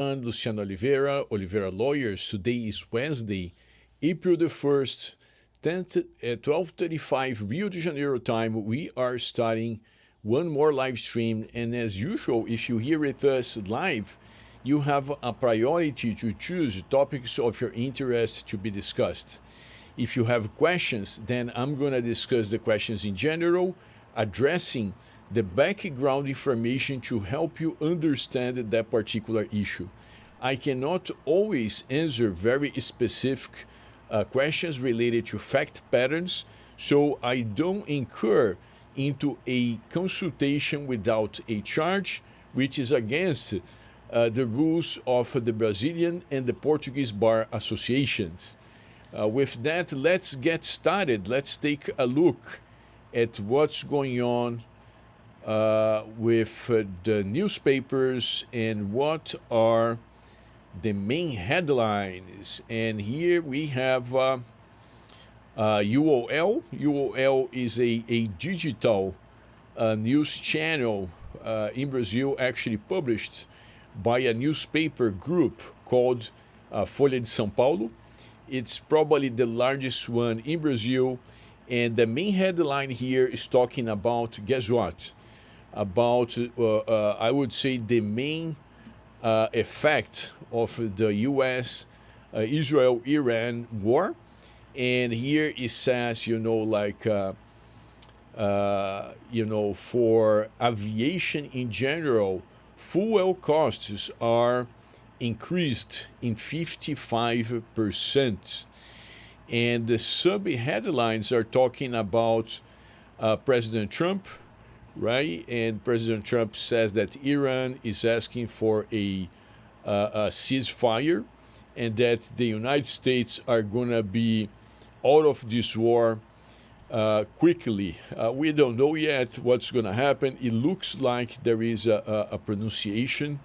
I'm Luciano Oliveira, Oliveira Lawyers. Today is Wednesday, April the 1st, 10th at 12:35 Rio de Janeiro time. We are starting one more live stream, and as usual, if you hear with us live, you have a priority to choose topics of your interest to be discussed. If you have questions, then I'm going to discuss the questions in general, addressing the background information to help you understand that particular issue. I cannot always answer very specific questions related to fact patterns, so I don't incur into a consultation without a charge, which is against the rules of the Brazilian and the Portuguese bar associations. With that, let's get started. Let's take a look at what's going on with the newspapers and what are the main headlines. And here we have UOL. UOL is a digital news channel in Brazil, actually published by a newspaper group called Folha de São Paulo. It's probably the largest one in Brazil. And the main headline here is talking about, guess what? About, I would say, the main effect of the U.S. Israel-Iran war. And here it says, for aviation in general, fuel costs are increased in 55%. And the sub-headlines are talking about President Trump, right? And President Trump says that Iran is asking for a ceasefire and that the United States are going to be out of this war quickly. We don't know yet what's going to happen. It looks like there is a pronunciation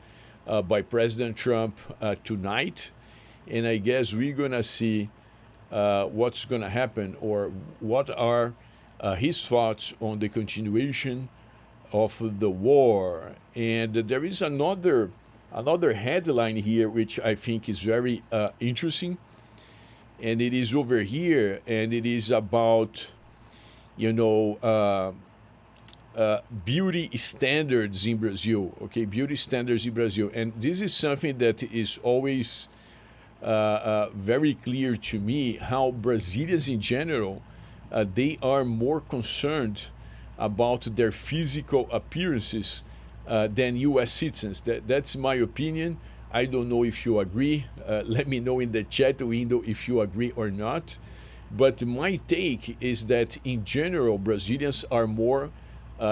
by President Trump tonight, and I guess we're going to see what's going to happen or what are his thoughts on the continuation of the war. And there is another headline here which I think is very interesting, and it is over here, and it is about beauty standards in Brazil. Okay, beauty standards in Brazil, and this is something that is always very clear to me, how Brazilians in general they are more concerned about their physical appearances than U.S. citizens. That's my opinion. I don't know if you agree. Let me know in the chat window if you agree or not. But my take is that in general, Brazilians are more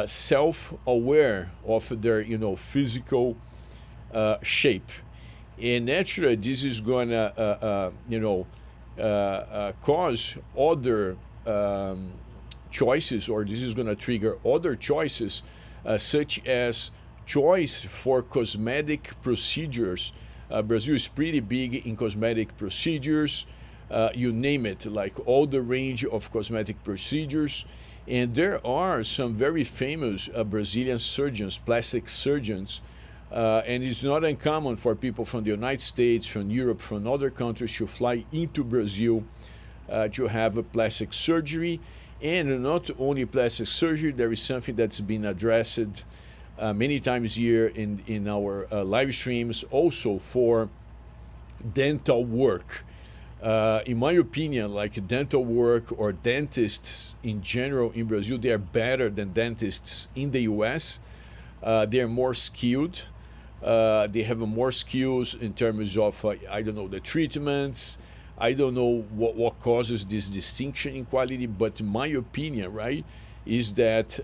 self-aware of their physical shape. And naturally, this is going to cause other choices, or this is going to trigger other choices, such as choice for cosmetic procedures. Brazil is pretty big in cosmetic procedures. You name it, like all the range of cosmetic procedures. And there are some very famous Brazilian surgeons, plastic surgeons, and it's not uncommon for people from the United States, from Europe, from other countries to fly into Brazil to have a plastic surgery. And not only plastic surgery, there is something that's been addressed many times here in our live streams, also for dental work. In my opinion, like dental work or dentists in general in Brazil, they are better than dentists in the US. They are more skilled. They have more skills in terms of, the treatments. I don't know what causes this distinction in quality, but my opinion, right, is that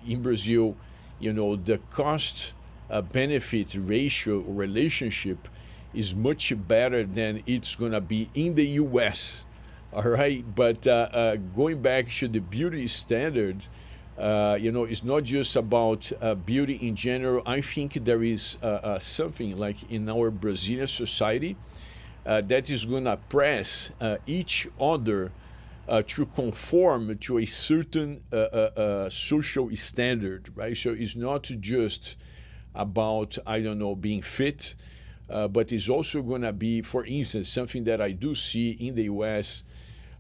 in Brazil, the cost benefit ratio relationship is much better than it's going to be in the US. All right. But going back to the beauty standard, it's not just about beauty in general. I think there is something like in our Brazilian society that is going to press each other to conform to a certain social standard, right? So it's not just about, being fit. but it's also going to be, for instance, something that I do see in the US.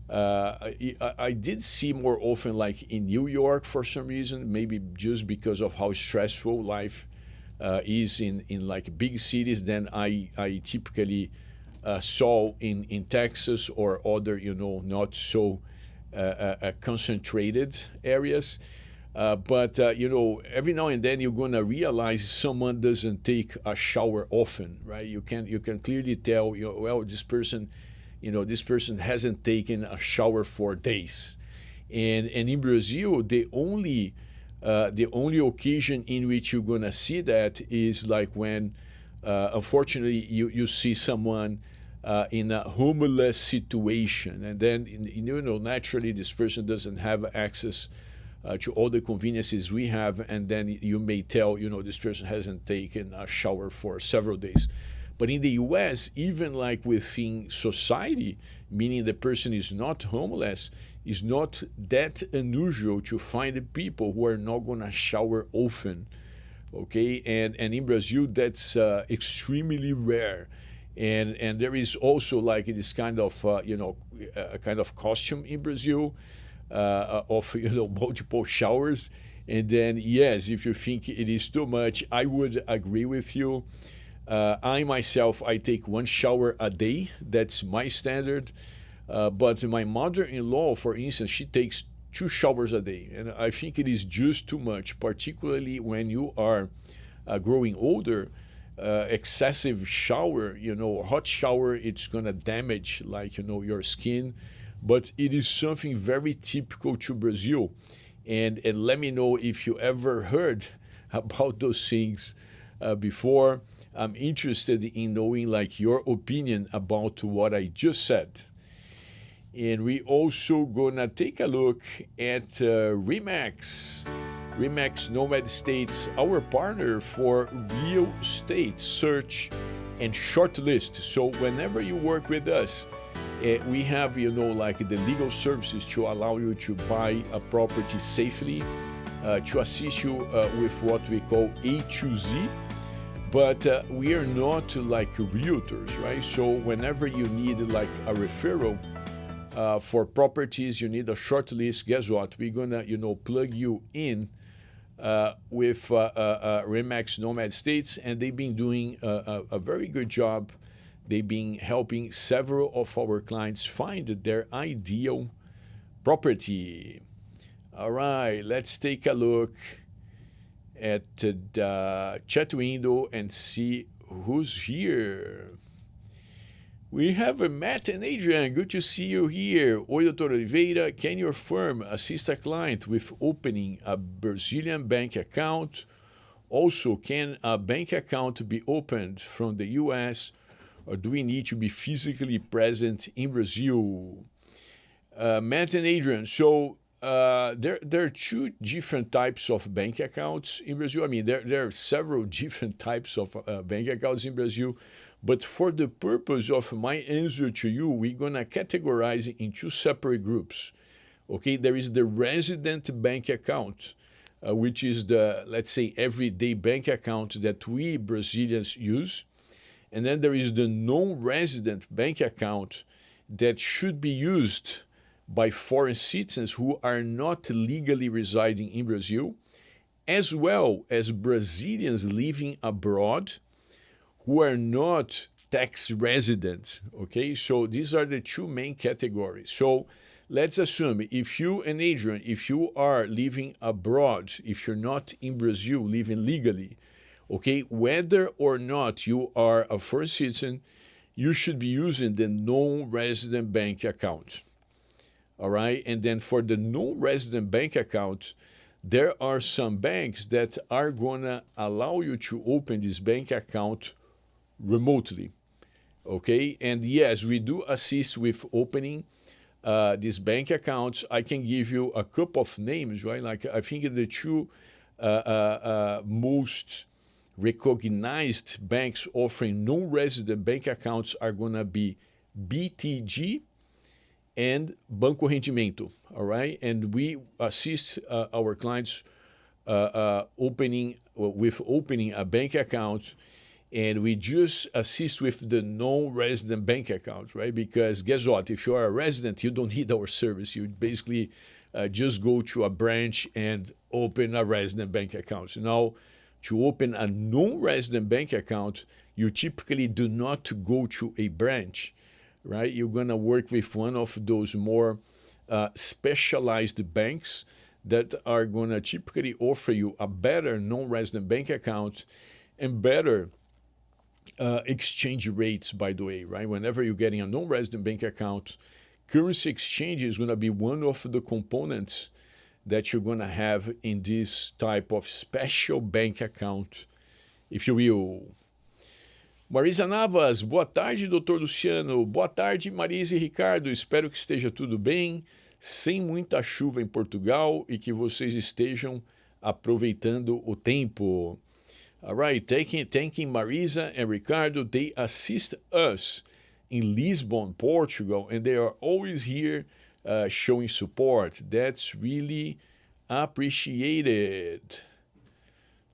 I did see more often, like in New York, for some reason, maybe just because of how stressful life is in like big cities than I typically saw in Texas or other, not so concentrated areas. But every now and then you're gonna realize someone doesn't take a shower often, right? You can clearly tell, well, this person hasn't taken a shower for days, and in Brazil the only occasion in which you're gonna see that is like when, unfortunately, you see someone in a homeless situation, and then naturally this person doesn't have access to all the conveniences we have, and then you may tell this person hasn't taken a shower for several days. But in the US, even like within society, meaning the person is not homeless, is not that unusual to find people who are not going to shower often. Okay, and in Brazil that's extremely rare, and there is also like this kind of a kind of costume in Brazil of multiple showers. And then yes, if you think it is too much, I would agree with you. I myself, I take one shower a day. That's my standard. But my mother-in-law, for instance, she takes 2 showers a day, and I think it is just too much, particularly when you are growing older. Excessive shower, hot shower, it's gonna damage like your skin, but it is something very typical to Brazil. And let me know if you ever heard about those things before. I'm interested in knowing like your opinion about what I just said. And we also gonna take a look at Remax. Remax Nomad States, our partner for real estate search and shortlist. So whenever you work with us, we have like the legal services to allow you to buy a property safely, to assist you with what we call A to Z. But we are not like realtors, right? So whenever you need like a referral for properties, you need a short list, guess what? We're gonna plug you in with Remax Nomad States, and they've been doing a very good job. They've been helping several of our clients find their ideal property. All right, let's take a look at the chat window and see who's here. We have Matt and Adrian. Good to see you here. Oi, Dr. Oliveira. Can your firm assist a client with opening a Brazilian bank account? Also, can a bank account be opened from the US, or do we need to be physically present in Brazil? Matt and Adrian, so there are 2 different types of bank accounts in Brazil. I mean, there are several different types of bank accounts in Brazil. But for the purpose of my answer to you, we're going to categorize it in 2 separate groups. Okay, there is the resident bank account, which is the, let's say, everyday bank account that we Brazilians use. And then there is the non-resident bank account that should be used by foreign citizens who are not legally residing in Brazil, as well as Brazilians living abroad who are not tax residents. Okay, so these are the 2 main categories. So let's assume if you and Adrian, if you are living abroad, if you're not in Brazil living legally, okay, whether or not you are a foreign citizen, you should be using the non-resident bank account. All right, and then for the non-resident bank account, there are some banks that are gonna allow you to open this bank account remotely. Okay, and yes, we do assist with opening these bank accounts. I can give you a couple of names, right? Like I think the 2 most recognized banks offering non-resident bank accounts are going to be BTG and Banco Rendimento, all right? And we assist our clients opening a bank account and we just assist with the non-resident bank account, right? Because guess what? If you are a resident, you don't need our service. You basically just go to a branch and open a resident bank account. So now, to open a non-resident bank account, you typically do not go to a branch, right? You're gonna work with one of those more specialized banks that are gonna typically offer you a better non-resident bank account and better exchange rates, by the way, right? Whenever you're getting a non-resident bank account, currency exchange is going to be one of the components that you're going to have in this type of special bank account, if you will. Marisa Navas, boa tarde, doutor Luciano. Boa tarde, Marisa e Ricardo. Espero que esteja tudo bem, sem muita chuva em Portugal e que vocês estejam aproveitando o tempo. All right, thanking Marisa and Ricardo. They assist us in Lisbon, Portugal, and they are always here showing support. That's really appreciated.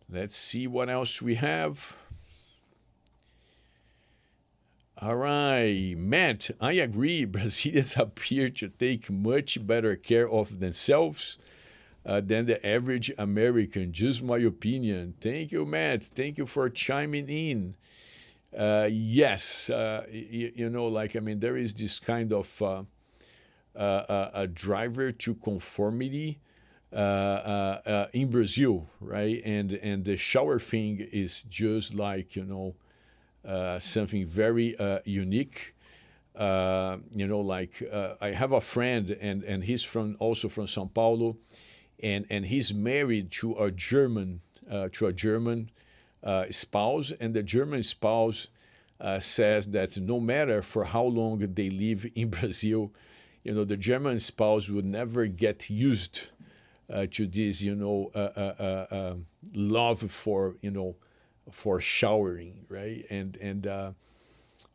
Let's see what else we have. All right, Matt, I agree. Brazilians appear to take much better care of themselves than the average American. Just my opinion. Thank you, Matt. Thank you for chiming in. Yes, there is this kind of a driver to conformity in Brazil, right? And the shower thing is just like, something very unique. I have a friend, and he's also from São Paulo, and he's married to a German spouse, and the German spouse says that no matter for how long they live in Brazil, the German spouse would never get used to this, love for showering, right? And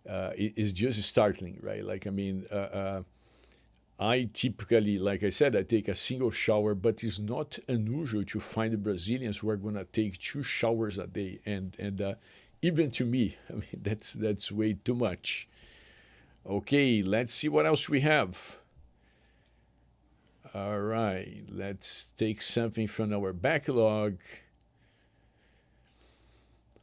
it's just startling, right? I typically, like I said, I take a single shower, but it's not unusual to find Brazilians who are going to take 2 showers a day. And even to me, that's way too much. Okay, let's see what else we have. All right, let's take something from our backlog.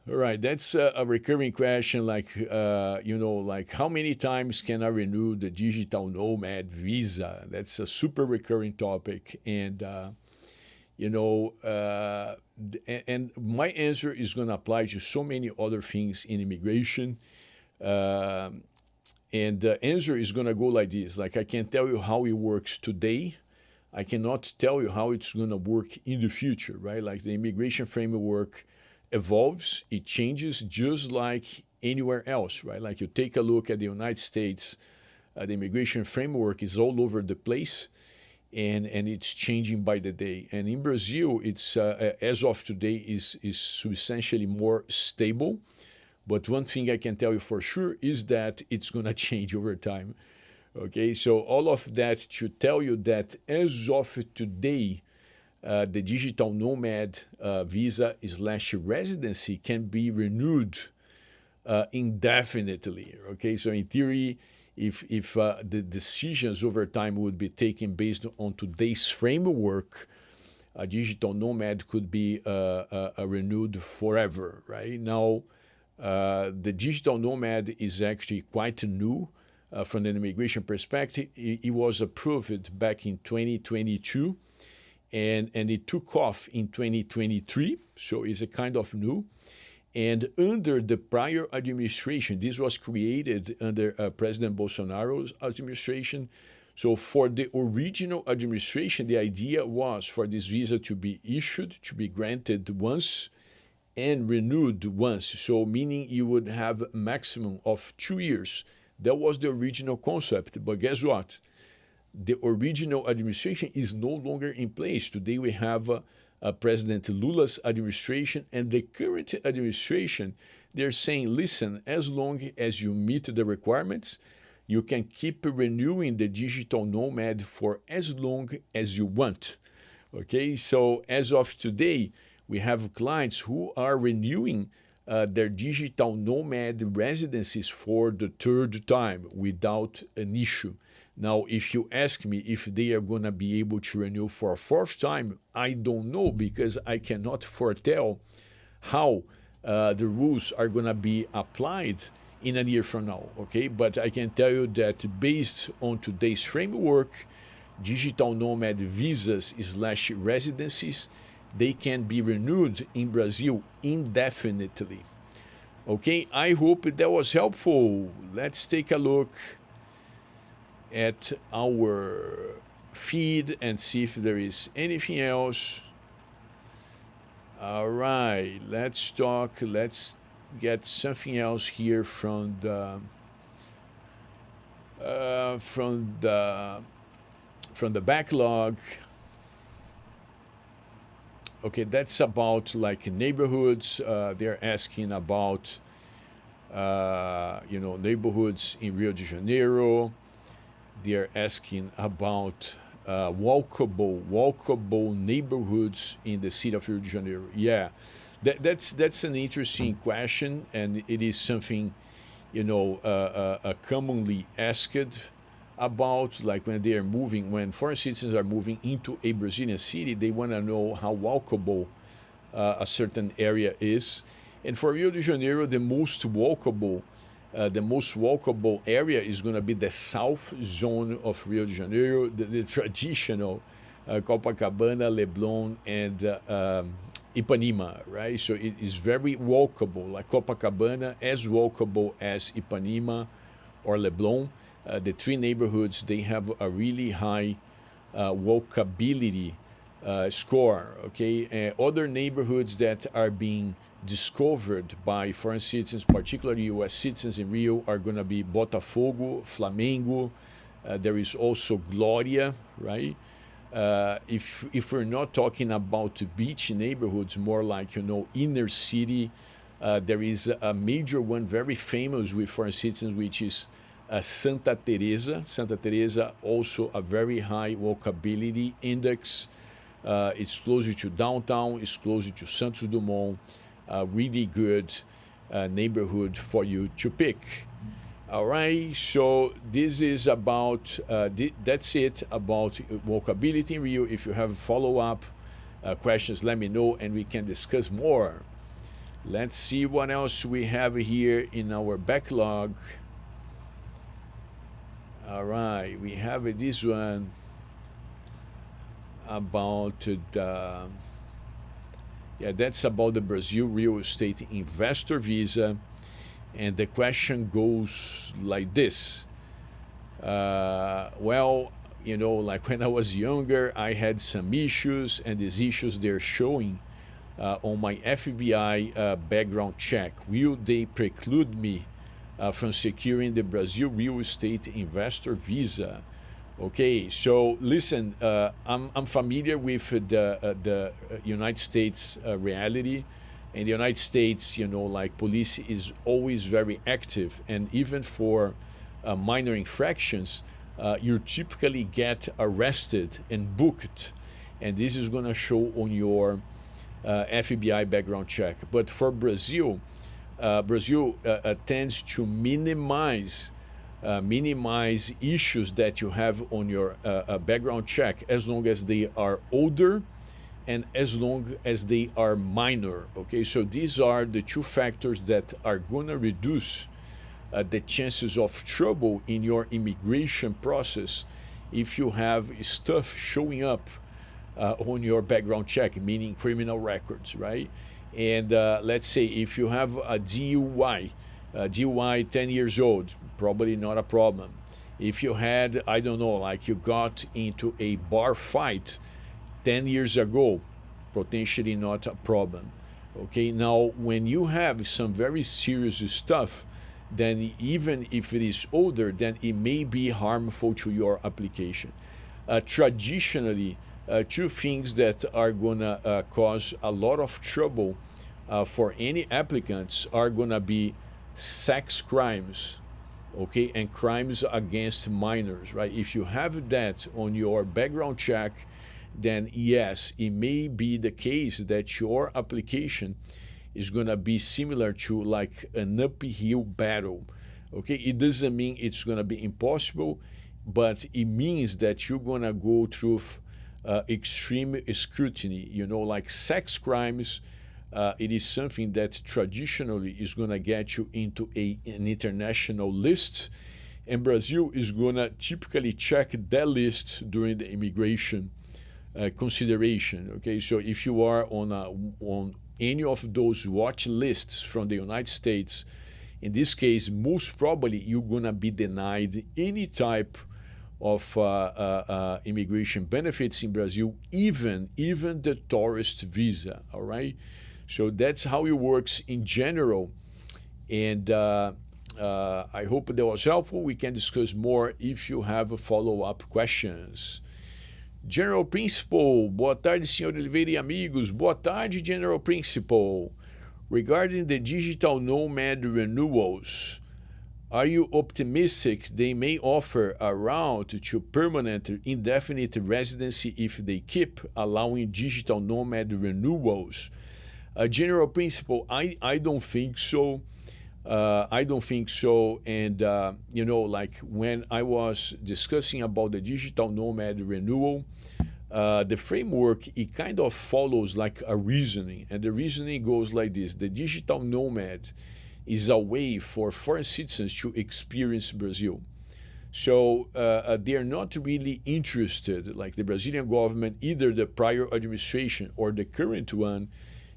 All right, that's a recurring question, like how many times can I renew the digital nomad visa? That's a super recurring topic, and and my answer is going to apply to so many other things in immigration. And the answer is going to go like this: like, I can tell you how it works today. I cannot tell you how it's going to work in the future, right? Like, the immigration framework evolves, it changes just like anywhere else, right? Like, you take a look at the United States, the immigration framework is all over the place, and it's changing by the day. And in Brazil, it's as of today is substantially more stable. But one thing I can tell you for sure is that it's going to change over time. Okay, so all of that to tell you that as of today, the digital nomad visa / residency can be renewed indefinitely. Okay, so in theory, if the decisions over time would be taken based on today's framework, a digital nomad could be renewed forever. Right now, the digital nomad is actually quite new. From an immigration perspective, it was approved back in 2022, and it took off in 2023, so it's a kind of new. And under the prior administration, this was created under President Bolsonaro's administration. So for the original administration, the idea was for this visa to be issued, to be granted once, and renewed once. So meaning you would have a maximum of 2 years. That was the original concept, but guess what? The original administration is no longer in place. Today we have President Lula's administration, and the current administration, they're saying, listen, as long as you meet the requirements, you can keep renewing the digital nomad for as long as you want. Okay, so as of today, we have clients who are renewing their digital nomad residencies for the third time without an issue. Now, if you ask me if they are going to be able to renew for a fourth time, I don't know, because I cannot foretell how the rules are going to be applied in a year from now, okay? But I can tell you that based on today's framework, digital nomad visas / residencies, they can be renewed in Brazil indefinitely. Okay, I hope that was helpful. Let's take a look at our feed and see if there is anything else. All right, let's get something else here from the backlog. Okay, that's about like neighborhoods. They're asking about neighborhoods in Rio de Janeiro. They're asking about walkable neighborhoods in the city of Rio de Janeiro. Yeah, that's an interesting question, and it is something commonly asked about, like when foreign citizens are moving into a Brazilian city, they want to know how walkable a certain area is. And for Rio de Janeiro, the most walkable area is going to be the south zone of Rio de Janeiro, the traditional Copacabana, Leblon, and Ipanema, right? So it is very walkable, like Copacabana, as walkable as Ipanema or Leblon. The three neighborhoods, they have a really high walkability score, okay? Other neighborhoods that are being discovered by foreign citizens, particularly U.S. citizens in Rio, are going to be Botafogo, Flamengo. There is also Gloria, right? If we're not talking about beach neighborhoods, more like, inner city, there is a major one, very famous with foreign citizens, which is Santa Teresa. Santa Teresa, also a very high walkability index. It's closer to downtown, it's closer to Santos Dumont. Really good neighborhood for you to pick. All right, so this is about, that's it about walkability in Rio. If you have follow-up questions, let me know and we can discuss more. Let's see what else we have here in our backlog. All right, we have this one about that's about the Brazil real estate investor visa. And the question goes like this. Like when I was younger, I had some issues, and these issues they're showing on my FBI background check. Will they preclude me from securing the Brazil real estate investor visa? Okay, so listen, I'm familiar with the United States reality. In the United States, like police is always very active, and even for minor infractions, you typically get arrested and booked, and this is going to show on your FBI background check. But for Brazil, Brazil tends to minimize issues that you have on your background check as long as they are older and as long as they are minor. Okay, so these are the two factors that are going to reduce the chances of trouble in your immigration process if you have stuff showing up on your background check, meaning criminal records, right? And let's say if you have a DUI, 10 years old, probably not a problem. If you had, I don't know, like you got into a bar fight 10 years ago, potentially not a problem. Okay, now when you have some very serious stuff, then even if it is older, then it may be harmful to your application. Traditionally, two things that are gonna cause a lot of trouble for any applicants are gonna be sex crimes, okay, and crimes against minors, right? If you have that on your background check, then yes, it may be the case that your application is going to be similar to like an uphill battle. Okay, it doesn't mean it's going to be impossible, but it means that you're going to go through extreme scrutiny. Like sex crimes, it is something that traditionally is going to get you into an international list, and Brazil is going to typically check that list during the immigration consideration. Okay, so if you are on any of those watch lists from the United States, in this case, most probably you're going to be denied any type of immigration benefits in Brazil, even the tourist visa. All right, so that's how it works in general, and I hope that was helpful. We can discuss more if you have follow-up questions. General Principal, boa tarde, senhor Oliveira e amigos. Boa tarde, General Principal. Regarding the digital nomad renewals, are you optimistic they may offer a route to permanent indefinite residency if they keep allowing digital nomad renewals? General Principal, I don't think so. I don't think so. And, like when I was discussing about the digital nomad renewal, the framework, it kind of follows like a reasoning. And the reasoning goes like this. The digital nomad is a way for foreign citizens to experience Brazil. So they're not really interested, like the Brazilian government, either the prior administration or the current one,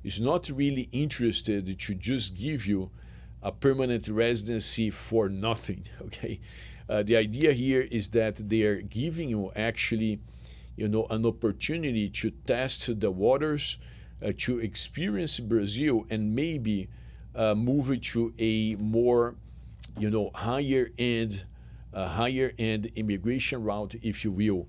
is not really interested to just give you a permanent residency for nothing. Okay, the idea here is that they are giving you actually, an opportunity to test the waters, to experience Brazil, and maybe move it to a more, higher end immigration route, if you will,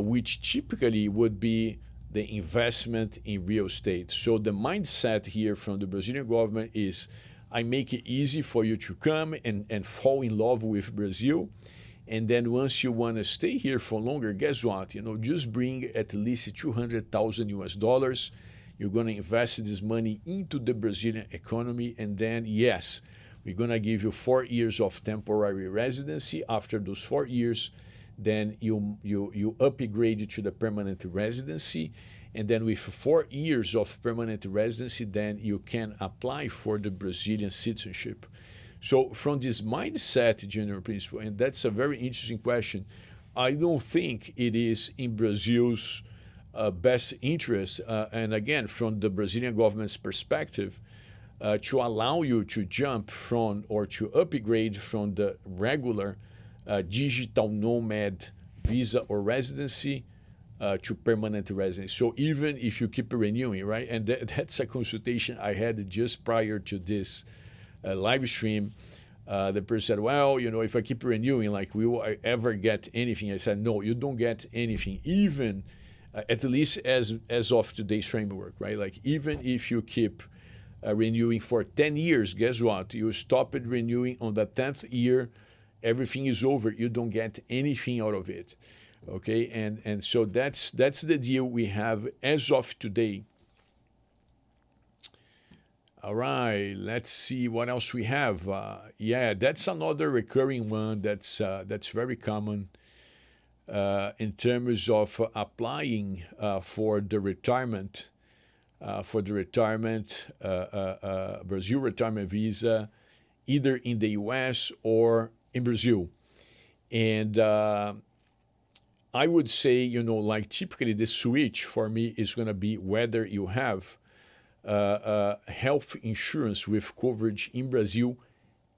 which typically would be the investment in real estate. So the mindset here from the Brazilian government is, I make it easy for you to come and fall in love with Brazil. And then once you want to stay here for longer, guess what? Just bring at least 200,000 US dollars. You're going to invest this money into the Brazilian economy. And then, yes, we're going to give you 4 years of temporary residency. After those 4 years, then you upgrade to the permanent residency. And then with 4 years of permanent residency, then you can apply for the Brazilian citizenship. So from this mindset, General Principal, and that's a very interesting question, I don't think it is in Brazil's best interest, and again, from the Brazilian government's perspective, to allow you to jump from or to upgrade from the regular digital nomad visa or residency to permanent residency. So even if you keep renewing, right? And that's a consultation I had just prior to this live stream. The person said, well, if I keep renewing, like, will I ever get anything? I said, no, you don't get anything, even at least as of today's framework, right? Like, even if you keep renewing for 10 years, guess what? You stop it renewing on the 10th year, everything is over. You don't get anything out of it. Okay, and so that's the deal we have as of today. All right, let's see what else we have. Yeah, that's another recurring one that's very common in terms of applying for the retirement Brazil retirement visa, either in the U.S. or in Brazil, and I would say, like typically the switch for me is going to be whether you have health insurance with coverage in Brazil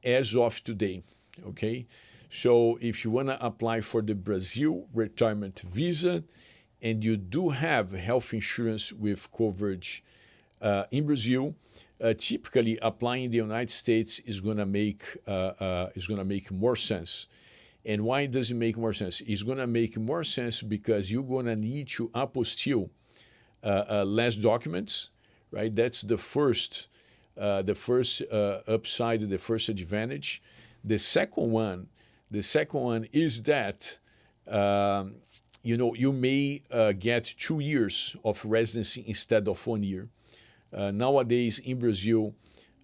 as of today. Okay, so if you want to apply for the Brazil retirement visa and you do have health insurance with coverage in Brazil, typically applying in the United States is going to make more sense. And why does it make more sense? It's going to make more sense because you're going to need to apostille less documents, right? That's the first upside, the first advantage. The second one is that you may get 2 years of residency instead of 1 year. Nowadays in Brazil,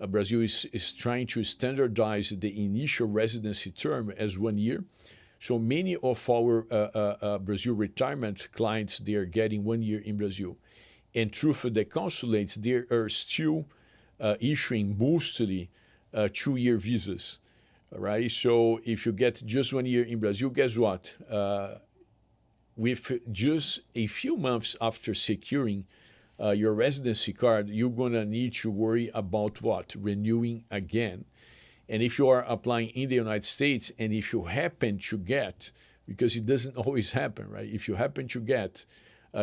Brazil is trying to standardize the initial residency term as 1 year. So many of our Brazil retirement clients, they are getting 1 year in Brazil. And through the consulates, they are still issuing mostly 2 year visas, right? So if you get just 1 year in Brazil, guess what? With just a few months after securing your residency card, you're going to need to worry about what? Renewing again. And if you are applying in the United States, and if you happen to get, because it doesn't always happen, right? If you happen to get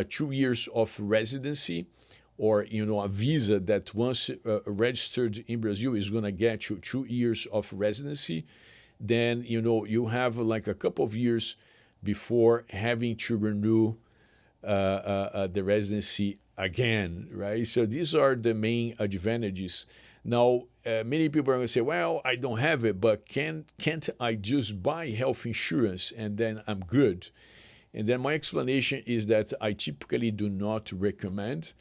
2 years of residency, or a visa that once registered in Brazil is going to get you 2 years of residency, then you have like a couple of years before having to renew the residency again, right? So these are the main advantages. Now, many people are going to say, well, I don't have it, but can't I just buy health insurance and then I'm good? And then my explanation is that I typically do not recommend,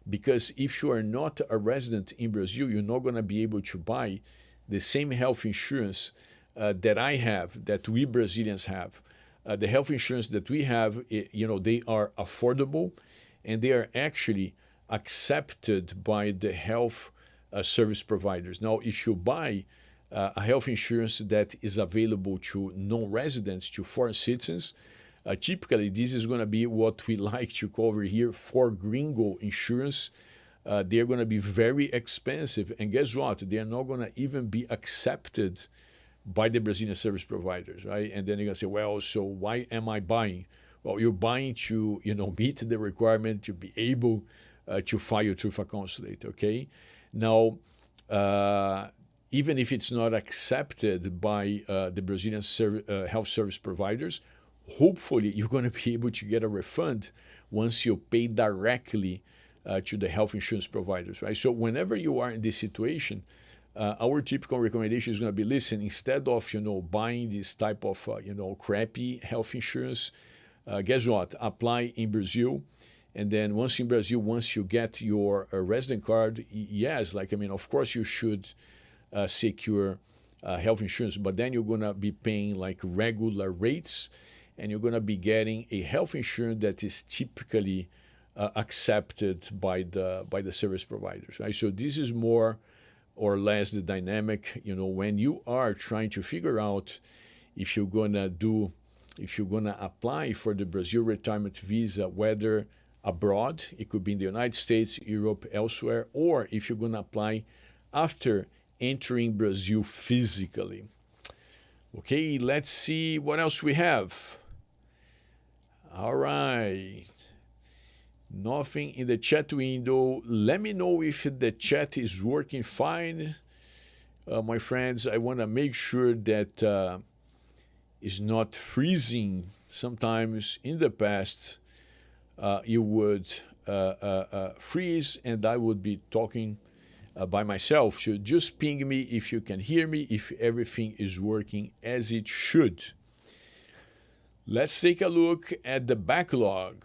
because if you are not a resident in Brazil, you're not going to be able to buy the same health insurance that I have, that we Brazilians have. The health insurance that we have, they are affordable, and they are actually accepted by the health service providers. Now, if you buy a health insurance that is available to non-residents, to foreign citizens, typically this is going to be what we like to call over here for gringo insurance. They're going to be very expensive, and guess what? They're not going to even be accepted by the Brazilian service providers, right? And then you're going to say, well, so why am I buying? Well, you're buying to, meet the requirement to be able to file through a consulate, okay? Now, even if it's not accepted by the Brazilian health service providers, hopefully you're going to be able to get a refund once you pay directly to the health insurance providers, right? So whenever you are in this situation, our typical recommendation is going to be, listen, instead of buying this type of crappy health insurance, guess what? Apply in Brazil, and then once in Brazil, once you get your resident card, yes, of course you should secure health insurance, but then you're going to be paying like regular rates, and you're going to be getting a health insurance that is typically accepted by the service providers, right? So this is more or less the dynamic, when you are trying to figure out if you're going to apply for the Brazil retirement visa, whether abroad, it could be in the United States, Europe, elsewhere, or if you're going to apply after entering Brazil physically. Okay, let's see what else we have. All right. Nothing in the chat window. Let me know if the chat is working fine. My friends, I want to make sure that it's not freezing. Sometimes in the past, you would freeze and I would be talking by myself. So just ping me if you can hear me, if everything is working as it should. Let's take a look at the backlog.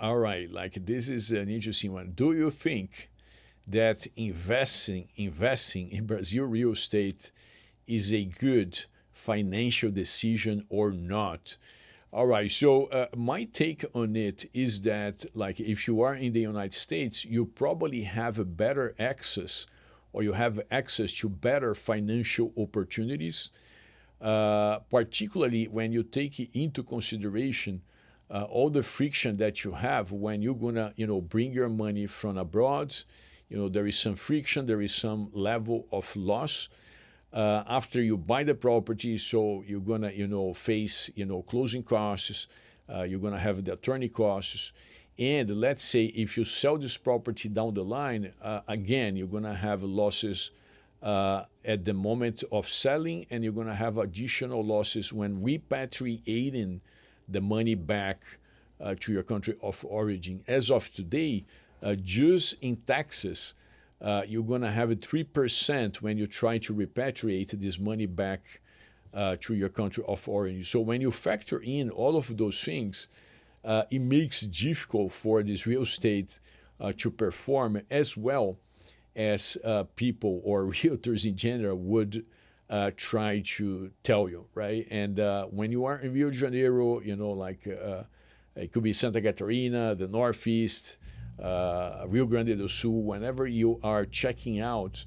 All right, this is an interesting one. Do you think that investing in Brazil real estate is a good financial decision or not? All right, so my take on it is that if you are in the United States, you probably have a better access, or you have access to better financial opportunities, particularly when you take into consideration all the friction that you have when you're gonna, bring your money from abroad. There is some friction, there is some level of loss after you buy the property. So you're gonna, face, closing costs. You're gonna have the attorney costs, and let's say if you sell this property down the line, again, you're gonna have losses at the moment of selling, and you're gonna have additional losses when repatriating the money back to your country of origin. As of today, just in taxes, you're going to have 3% when you try to repatriate this money back to your country of origin. So when you factor in all of those things, it makes it difficult for this real estate to perform as well as people or realtors in general would try to tell you, right? And when you are in Rio de Janeiro, like it could be Santa Catarina, the Northeast, Rio Grande do Sul, whenever you are checking out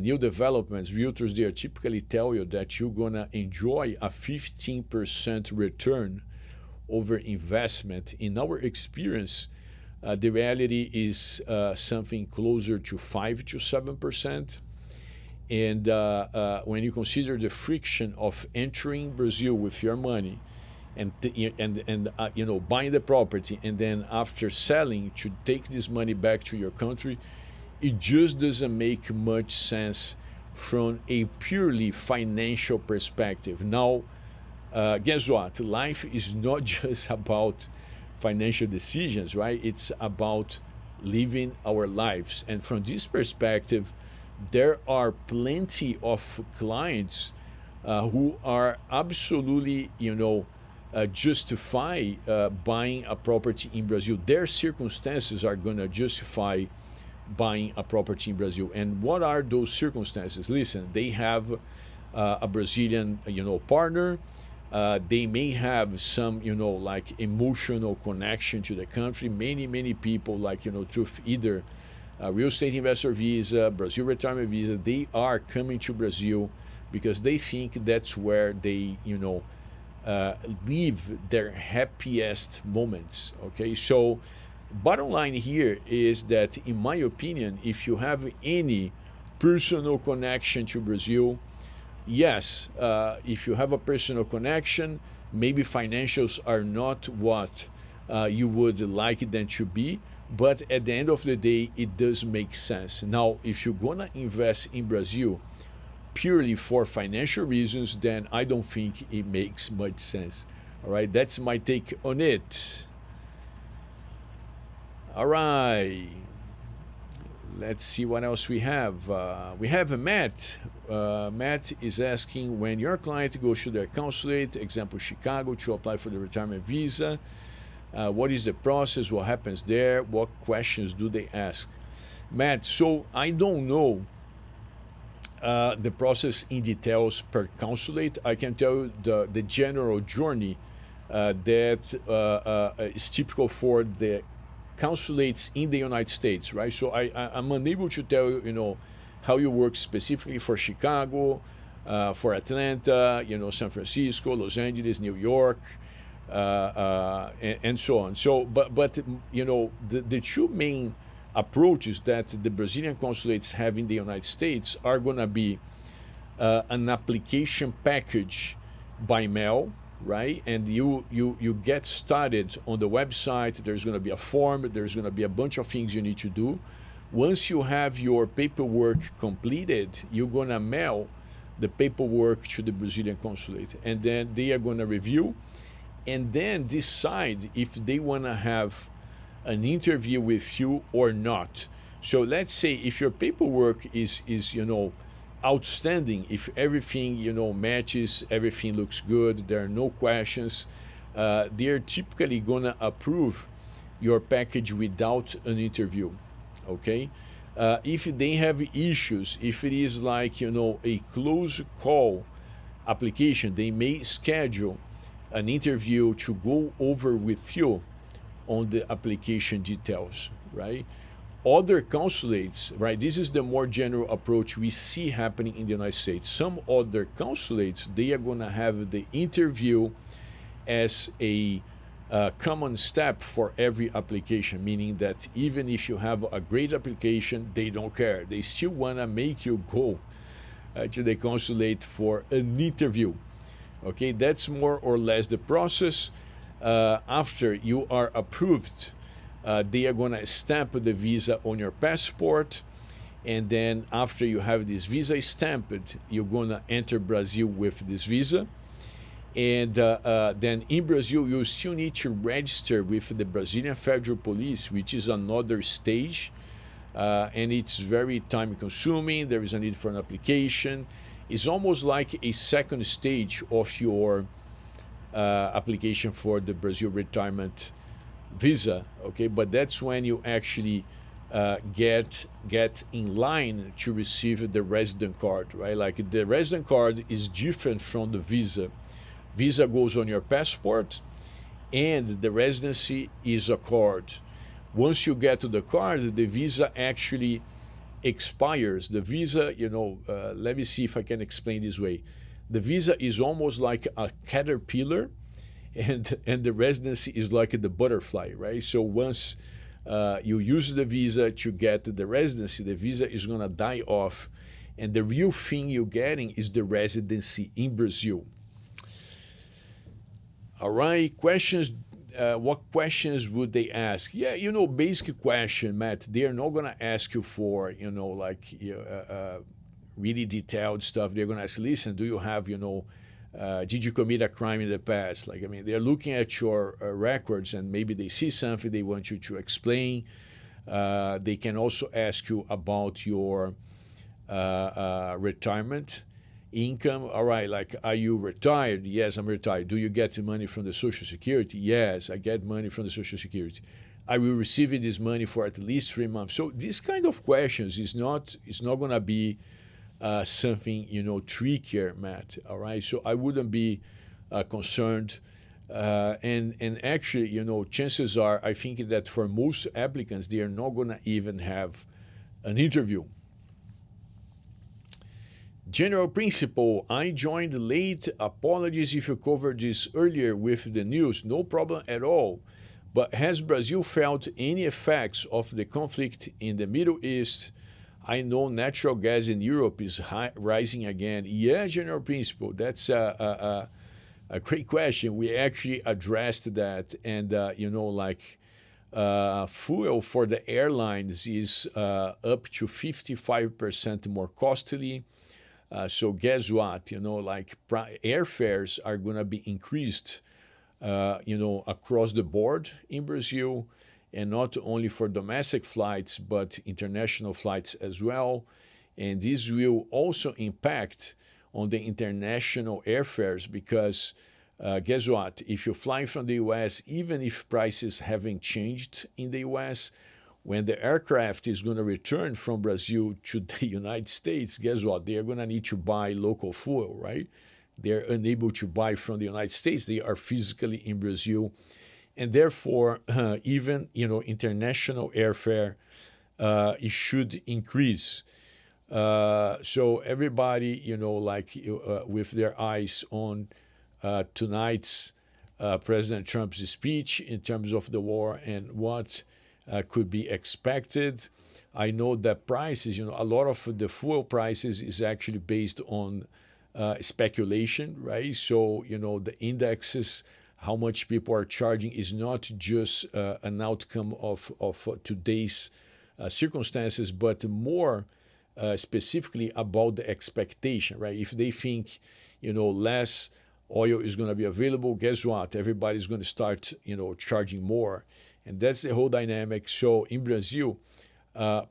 new developments, realtors, they typically tell you that you're going to enjoy a 15% return over investment. In our experience, the reality is something closer to 5 to 7%. And when you consider the friction of entering Brazil with your money and buying the property, and then after selling to take this money back to your country, it just doesn't make much sense from a purely financial perspective. Now, guess what? Life is not just about financial decisions, right? It's about living our lives. And from this perspective, there are plenty of clients who are absolutely, justify buying a property in Brazil. Their circumstances are going to justify buying a property in Brazil. And what are those circumstances? Listen, they have a Brazilian, partner. They may have some, like emotional connection to the country. Many people, like, through either real estate investor visa, Brazil retirement visa, they are coming to Brazil because they think that's where they, live their happiest moments. Okay, so bottom line here is that, in my opinion, if you have any personal connection to Brazil, yes, if you have a personal connection, maybe financials are not what you would like them to be, but at the end of the day, it does make sense. Now, if you're gonna invest in Brazil purely for financial reasons, then I don't think it makes much sense. All right, that's my take on it. All right, let's see what else we have. We have Matt. Matt is asking, when your client goes to their consulate, example Chicago, to apply for the retirement visa, what is the process? What happens there? What questions do they ask? Matt, so I don't know the process in details per consulate. I can tell you the general journey that is typical for the consulates in the United States, right? So I'm unable to tell you, how you work specifically for Chicago, for Atlanta, San Francisco, Los Angeles, New York, and so on. So, but the two main approaches that the Brazilian consulates have in the United States are going to be an application package by mail, right? And you get started on the website. There's going to be a form. There's going to be a bunch of things you need to do. Once you have your paperwork completed, you're going to mail the paperwork to the Brazilian consulate, and then they are going to review and then decide if they want to have an interview with you or not. So let's say if your paperwork is outstanding, if everything matches, everything looks good, there are no questions, they're typically going to approve your package without an interview. Okay, if they have issues, if it is like a close call application, they may schedule an interview to go over with you on the application details, right? Other consulates, right, this is the more general approach we see happening in the United States. Some other consulates, they are going to have the interview as a common step for every application, meaning that even if you have a great application, they don't care. They still want to make you go to the consulate for an interview. Okay, that's more or less the process. After you are approved, they are going to stamp the visa on your passport, and then after you have this visa stamped, you're going to enter Brazil with this visa. And then in Brazil, you still need to register with the Brazilian Federal Police, which is another stage, and it's very time consuming. There is a need for an application. It's almost like a second stage of your application for the Brazil retirement visa. Okay, but that's when you actually get in line to receive the resident card, right? Like the resident card is different from the visa. Visa goes on your passport, and the residency is a card. Once you get to the card, the visa actually expires. The visa, let me see if I can explain this way. The visa is almost like a caterpillar, and the residency is like the butterfly, right? So once you use the visa to get the residency, the visa is going to die off, and the real thing you're getting is the residency in Brazil. All right, questions. What questions would they ask? Yeah, basic question, Matt. They're not going to ask you for, really detailed stuff. They're going to ask, listen, do you have, did you commit a crime in the past? Like, I mean, they're looking at your records, and maybe they see something they want you to explain. They can also ask you about your retirement income. All right, like, are you retired? Yes, I'm retired. Do you get the money from the Social Security? Yes, I get money from the Social Security. Are you receiving this money for at least 3 months? So these kind of questions is not going to be something trickier, Matt. All right, so I wouldn't be concerned. And actually, chances are, I think that for most applicants, they are not going to even have an interview. General principle, I joined late. Apologies if you covered this earlier with the news. No problem at all. But has Brazil felt any effects of the conflict in the Middle East? I know natural gas in Europe is rising again. Yeah, general principle, that's a great question. We actually addressed that. And, fuel for the airlines is up to 55% more costly. So guess what? Airfares are going to be increased, across the board in Brazil, and not only for domestic flights, but international flights as well. And this will also impact on the international airfares because guess what? If you fly from the US, even if prices haven't changed in the US, when the aircraft is going to return from Brazil to the United States, guess what? They are going to need to buy local fuel, right? They're unable to buy from the United States. They are physically in Brazil. And therefore, even, international airfare, it should increase. So everybody, with their eyes on tonight's President Trump's speech in terms of the war and what could be expected. I know that prices, a lot of the fuel prices is actually based on speculation, right? So, the indexes, how much people are charging is not just an outcome of today's circumstances, but more specifically about the expectation, right? If they think, less oil is going to be available, guess what? Everybody's going to start, charging more. And that's the whole dynamic. So in Brazil,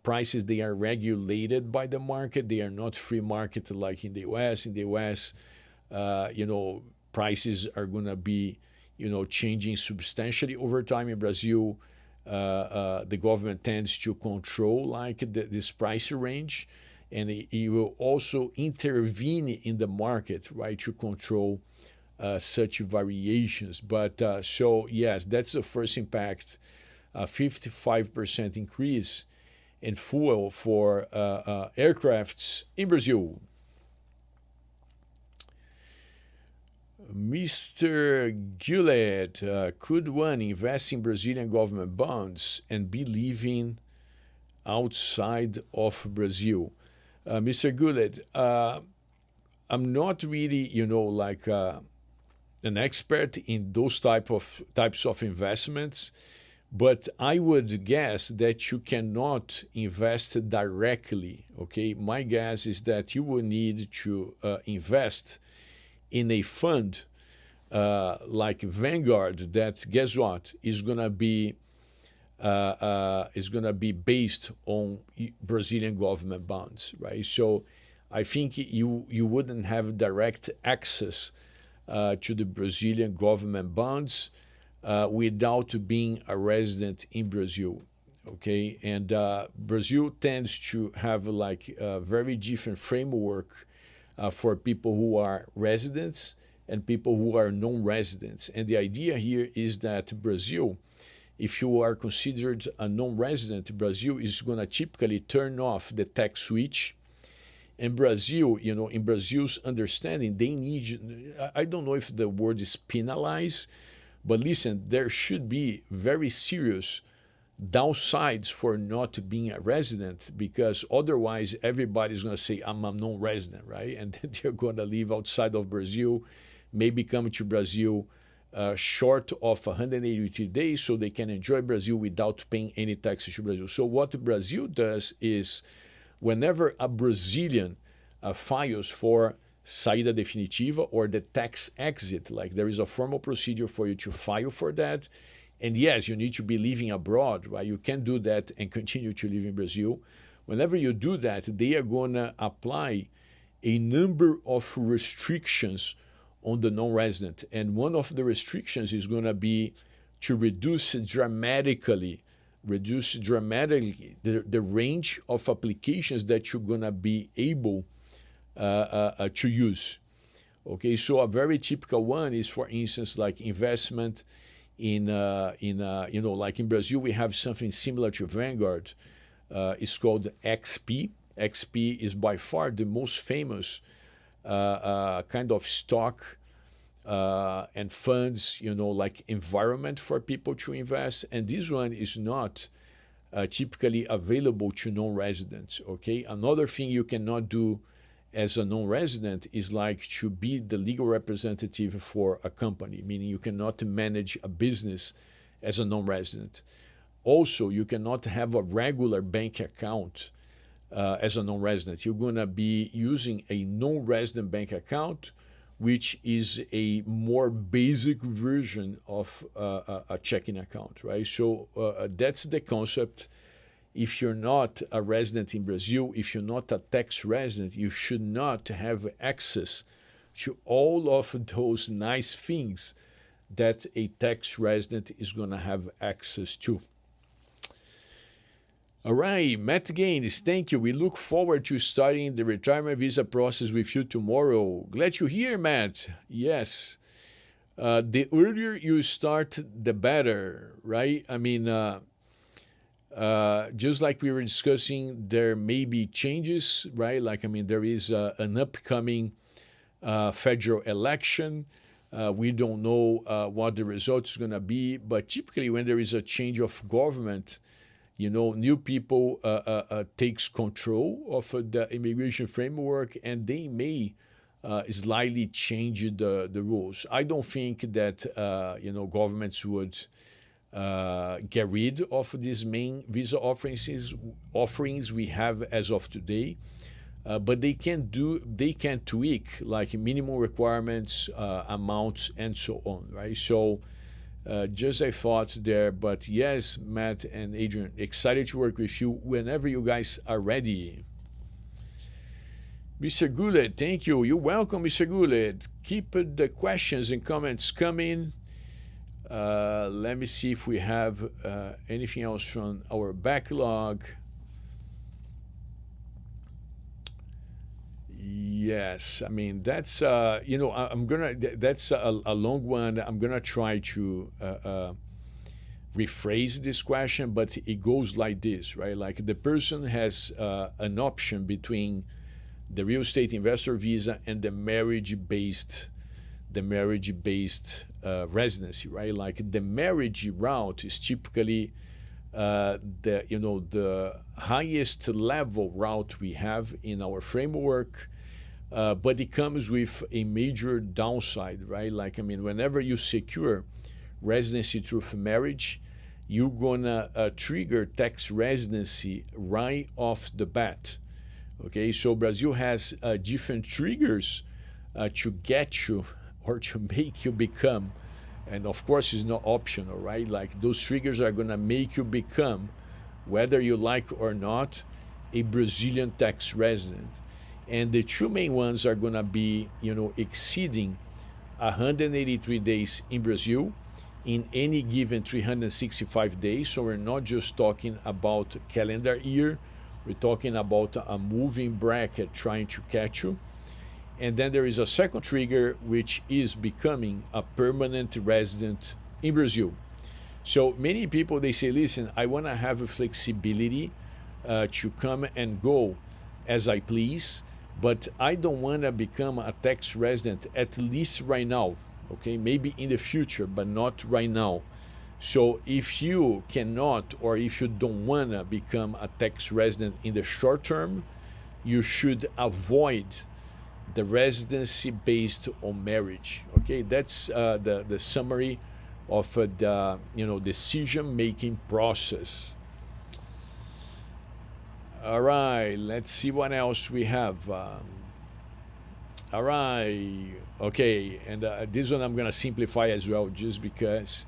prices, they are regulated by the market. They are not free market like in the US. In the US, prices are going to be, changing substantially over time. In Brazil, the government tends to control this price range, and it will also intervene in the market, right, to control such variations. But so yes, that's the first impact. 55% increase in fuel for aircrafts in Brazil. Mr. Gillett, could one invest in Brazilian government bonds and be living outside of Brazil? Mr. Gillett, I'm not really, an expert in those types of investments, but I would guess that you cannot invest directly. Okay, my guess is that you will need to invest in a fund like Vanguard that, guess what, is gonna be based on Brazilian government bonds, right? So I think you wouldn't have direct access to the Brazilian government bonds without being a resident in Brazil. Okay, and Brazil tends to have like a very different framework for people who are residents and people who are non-residents. And the idea here is that Brazil, if you are considered a non-resident, Brazil is going to typically turn off the tax switch. And Brazil, in Brazil's understanding, they need, I don't know if the word is penalize, but listen, there should be very serious downsides for not being a resident, because otherwise everybody's going to say, I'm a non-resident, right? And then they're going to live outside of Brazil, maybe come to Brazil short of 183 days so they can enjoy Brazil without paying any taxes to Brazil. So what Brazil does is, whenever a Brazilian files for saída definitiva or the tax exit, like there is a formal procedure for you to file for that. And yes, you need to be living abroad, right? You can do that and continue to live in Brazil. Whenever you do that, they are going to apply a number of restrictions on the non-resident. And one of the restrictions is going to be to reduce dramatically the range of applications that you're going to be able to use. Okay, so a very typical one is, for instance, like investment like in Brazil, we have something similar to Vanguard. It's called XP. XP is by far the most famous kind of stock and funds, like environment for people to invest. And this one is not typically available to non-residents. Okay, another thing you cannot do as a non-resident is like to be the legal representative for a company, meaning you cannot manage a business as a non-resident. Also, you cannot have a regular bank account as a non-resident. You're going to be using a non-resident bank account, which is a more basic version of a checking account, right? So that's the concept. If you're not a resident in Brazil, if you're not a tax resident, you should not have access to all of those nice things that a tax resident is going to have access to. All right, Matt Gaines, thank you. We look forward to starting the retirement visa process with you tomorrow. Glad you're here, Matt. Yes. The earlier you start, the better, right? I mean, just like we were discussing, there may be changes, right? Like, I mean, there is an upcoming federal election. We don't know what the result is going to be, but typically when there is a change of government, new people takes control of the immigration framework, and they may slightly change the rules. I don't think that governments would get rid of these main visa offerings we have as of today, but they can tweak like minimum requirements, amounts, and so on, right? So just a thought there. But yes, Matt and Adrian, excited to work with you whenever you guys are ready. Mr. Goulet, thank you. You're welcome, Mr. Goulet. Keep the questions and comments coming. Let me see if we have anything else from our backlog. Yes, I mean that's that's a long one. I'm gonna try to rephrase this question, but it goes like this, right? Like the person has an option between the real estate investor visa and the marriage-based residency, right? Like the marriage route is typically the highest level route we have in our framework, but it comes with a major downside, right? Like, I mean, whenever you secure residency through marriage, you're gonna trigger tax residency right off the bat. Okay, so Brazil has different triggers to get you or to make you become, and of course it's not optional, right? Like those triggers are gonna make you become, whether you like or not, a Brazilian tax resident. And the two main ones are gonna be, exceeding 183 days in Brazil, in any given 365 days. So we're not just talking about calendar year, we're talking about a moving bracket trying to catch you. And then there is a second trigger, which is becoming a permanent resident in Brazil. So many people, they say, listen, I want to have a flexibility to come and go as I please, but I don't want to become a tax resident, at least right now. Okay, maybe in the future, but not right now. So if you cannot, or if you don't want to become a tax resident in the short term, you should avoid the residency based on marriage. Okay, that's the summary of the decision making process. All right, let's see what else we have. All right, okay, and this one I'm gonna simplify as well, just because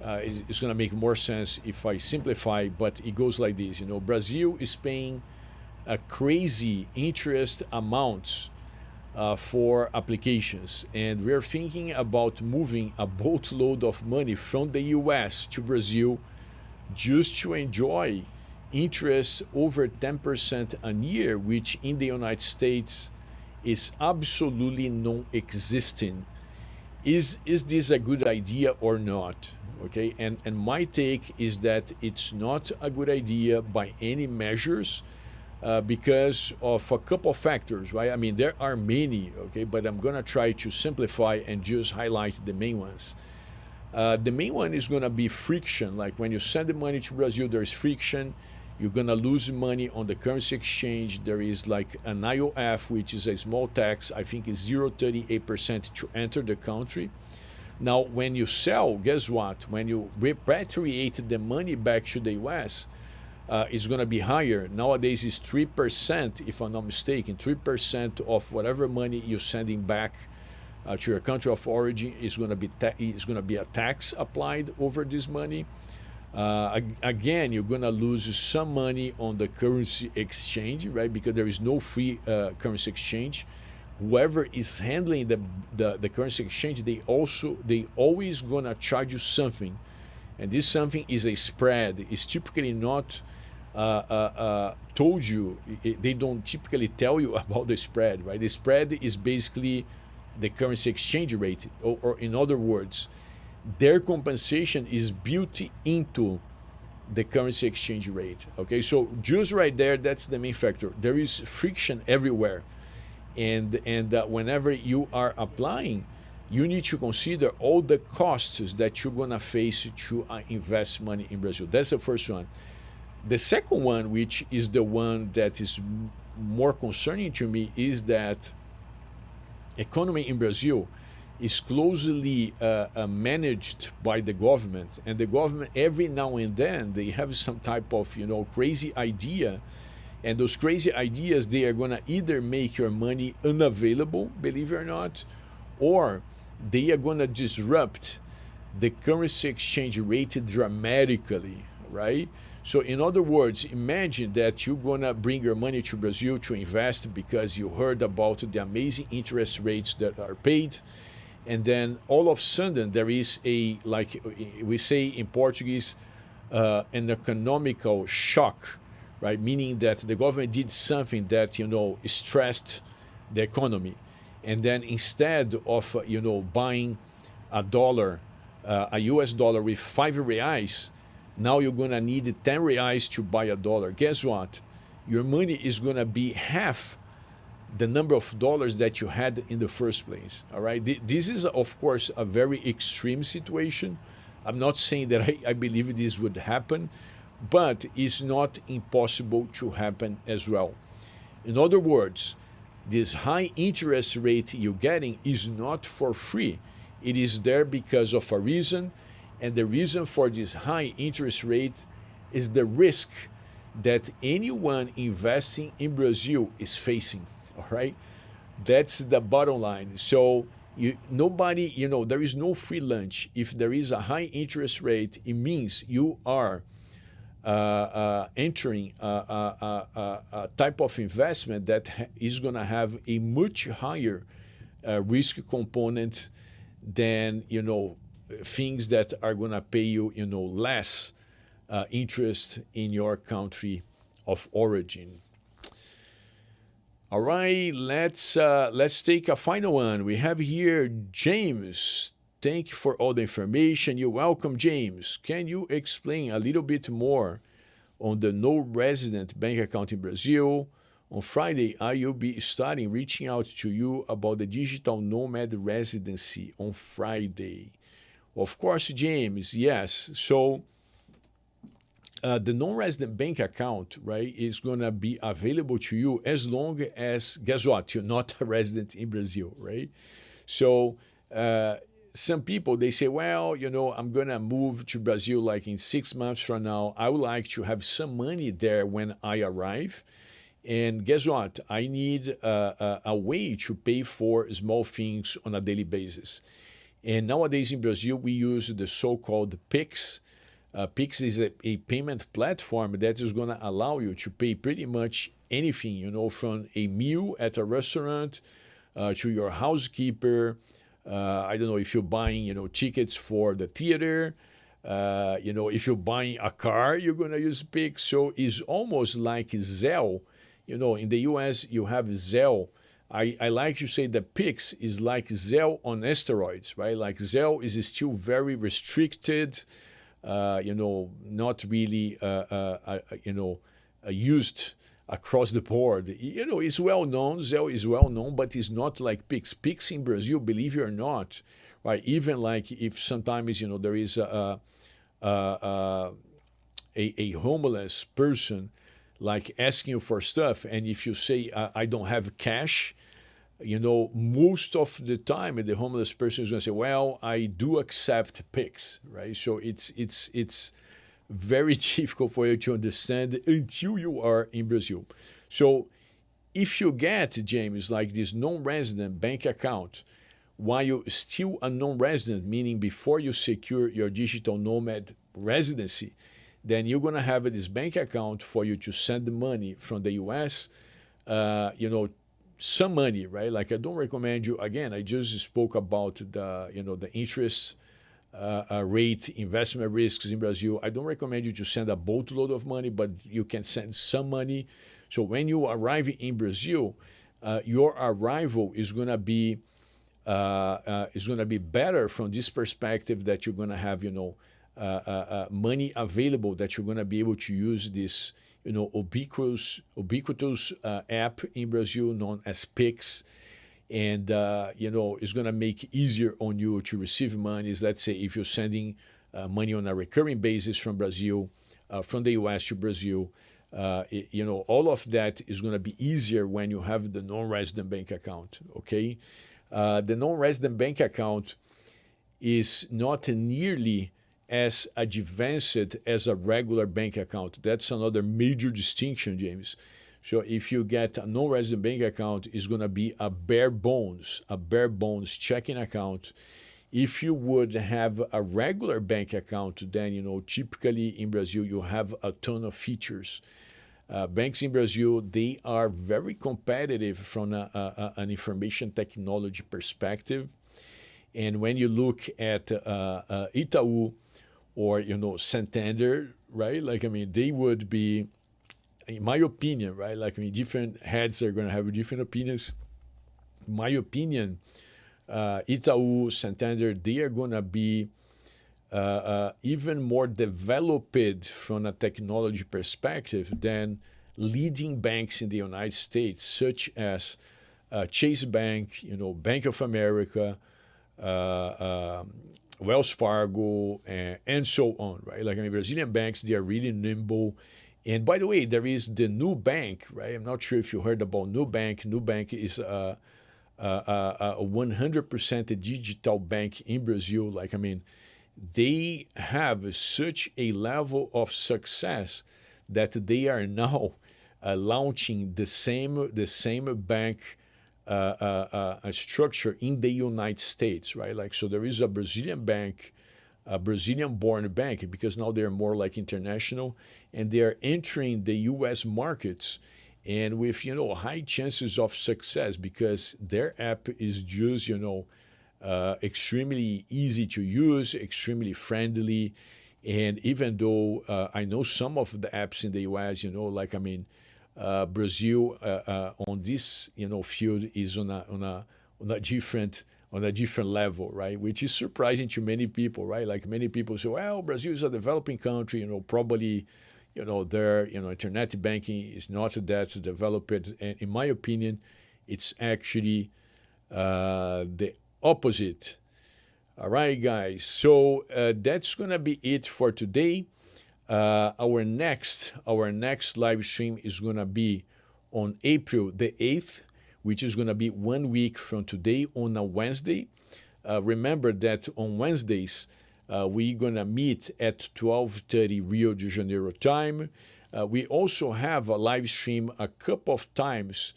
it's gonna make more sense if I simplify. But it goes like this: Brazil is paying crazy interest amounts for applications, and we're thinking about moving a boatload of money from the U.S. to Brazil just to enjoy interest over 10% a year, which in the United States is absolutely non-existent. Is this a good idea or not? Okay, and my take is that it's not a good idea by any measures, because of a couple of factors, right? I mean, there are many, okay, but I'm gonna try to simplify and just highlight the main ones. The main one is gonna be friction. Like when you send the money to Brazil, there is friction. You're gonna lose money on the currency exchange. There is like an IOF, which is a small tax. I think it's 0.38% to enter the country. Now, when you sell, guess what? When you repatriate the money back to the US, it's gonna be higher. Nowadays, it's 3%, if I'm not mistaken. 3% of whatever money you're sending back to your country of origin is gonna be a tax applied over this money. Again, you're gonna lose some money on the currency exchange, right? Because there is no free currency exchange. Whoever is handling the currency exchange, they always gonna charge you something, and this something is a spread. It's typically not told you. They don't typically tell you about the spread, right? The spread is basically the currency exchange rate, or in other words, their compensation is built into the currency exchange rate. Okay, so just right there, that's the main factor. There is friction everywhere, and whenever you are applying, you need to consider all the costs that you're gonna face to invest money in Brazil. That's the first one. The second one, which is the one that is more concerning to me, is that economy in Brazil is closely managed by the government, and the government every now and then they have some type of crazy idea, and those crazy ideas, they are going to either make your money unavailable, believe it or not, or they are going to disrupt the currency exchange rate dramatically, right? So in other words, imagine that you're going to bring your money to Brazil to invest because you heard about the amazing interest rates that are paid, and then all of a sudden there is a, like we say in Portuguese, an economical shock, right? Meaning that the government did something that stressed the economy, and then instead of buying a dollar, a US dollar with 5 reais, now you're gonna need 10 reais to buy a dollar. Guess what? Your money is gonna be half the number of dollars that you had in the first place. All right. This is, of course, a very extreme situation. I'm not saying that I believe this would happen, but it's not impossible to happen as well. In other words, this high interest rate you're getting is not for free. It is there because of a reason, and the reason for this high interest rate is the risk that anyone investing in Brazil is facing. All right, that's the bottom line. So nobody, there is no free lunch. If there is a high interest rate, it means you are entering a type of investment that is going to have a much higher risk component than things that are going to pay you, less interest in your country of origin. All right, let's take a final one. We have here James. Thank you for all the information. You're welcome, James. Can you explain a little bit more on the no resident bank account in Brazil? On Friday, I will be starting reaching out to you about the digital nomad residency on Friday. Of course, James, yes. So the non-resident bank account, right, is going to be available to you as long as, guess what, you're not a resident in Brazil, right? So some people, they say, well, I'm going to move to Brazil like in 6 months from now. I would like to have some money there when I arrive. And guess what? I need a way to pay for small things on a daily basis. And nowadays in Brazil, we use the so-called Pix. Pix is a payment platform that is going to allow you to pay pretty much anything, from a meal at a restaurant to your housekeeper. I don't know if you're buying, tickets for the theater. If you're buying a car, you're going to use Pix. So it's almost like Zelle. In the US, you have Zelle. I like to say that Pix is like Zelle on steroids, right? Like Zelle is still very restricted, not really, used across the board. It's well known, Zelle is well known, but it's not like Pix. Pix in Brazil, believe it or not, right? Even like if sometimes, there is a homeless person like asking you for stuff, and if you say I don't have cash, most of the time the homeless person is going to say, well, I do accept Pix, right? So it's very difficult for you to understand until you are in Brazil. So if you get, James, like this non-resident bank account while you're still a non-resident, meaning before you secure your digital nomad residency, then you're going to have this bank account for you to send the money from the US, some money, right? Like I don't recommend you, again, I just spoke about the interest rate, investment risks in Brazil. I don't recommend you to send a boatload of money, but you can send some money. So when you arrive in Brazil, your arrival is going to be better from this perspective that you're going to have, money available, that you're going to be able to use this, ubiquitous app in Brazil known as Pix. And, it's going to make it easier on you to receive monies. Let's say if you're sending money on a recurring basis from Brazil, from the US to Brazil, all of that is going to be easier when you have the non-resident bank account, okay? The non-resident bank account is not nearly as advanced as a regular bank account. That's another major distinction, James. So if you get a non-resident bank account, it's going to be a bare bones checking account. If you would have a regular bank account, then, typically in Brazil, you have a ton of features. Banks in Brazil, they are very competitive from an information technology perspective. And when you look at Itaú or, Santander, right? They would be, in my opinion, right? Different heads are going to have different opinions. In my opinion, Itaú, Santander, they are going to be even more developed from a technology perspective than leading banks in the United States, such as Chase Bank, Bank of America, Wells Fargo, and so on, right? Brazilian banks, they are really nimble. And by the way, there is the Nubank, right? I'm not sure if you heard about Nubank. Nubank is a 100% digital bank in Brazil. They have such a level of success that they are now launching the same bank structure in the United States, right? So there is a Brazilian bank, a Brazilian-born bank, because now they're more like international, and they are entering the U.S. markets, and with high chances of success because their app is just extremely easy to use, extremely friendly. And even though I know some of the apps in the US, like Brazil on this field is on a different level, right? Which is surprising to many people, right? Like many people say, well, Brazil is a developing country, probably their internet banking is not that developed. And in my opinion, it's actually the opposite. All right, guys. So that's gonna be it for today. Our next live stream is gonna be on April the 8th, which is gonna be 1 week from today on a Wednesday. Remember that on Wednesdays we're gonna meet at 12:30 Rio de Janeiro time. We also have a live stream a couple of times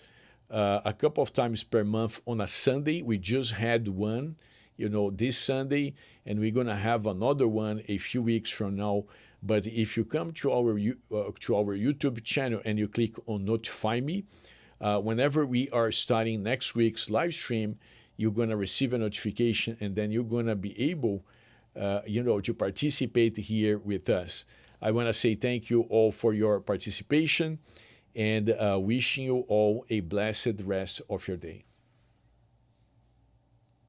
per month on a Sunday. We just had one, this Sunday, and we're gonna have another one a few weeks from now. But if you come to our YouTube channel and you click on Notify Me, whenever we are starting next week's live stream, you're gonna receive a notification, and then you're gonna be able, to participate here with us. I want to say thank you all for your participation, and wishing you all a blessed rest of your day.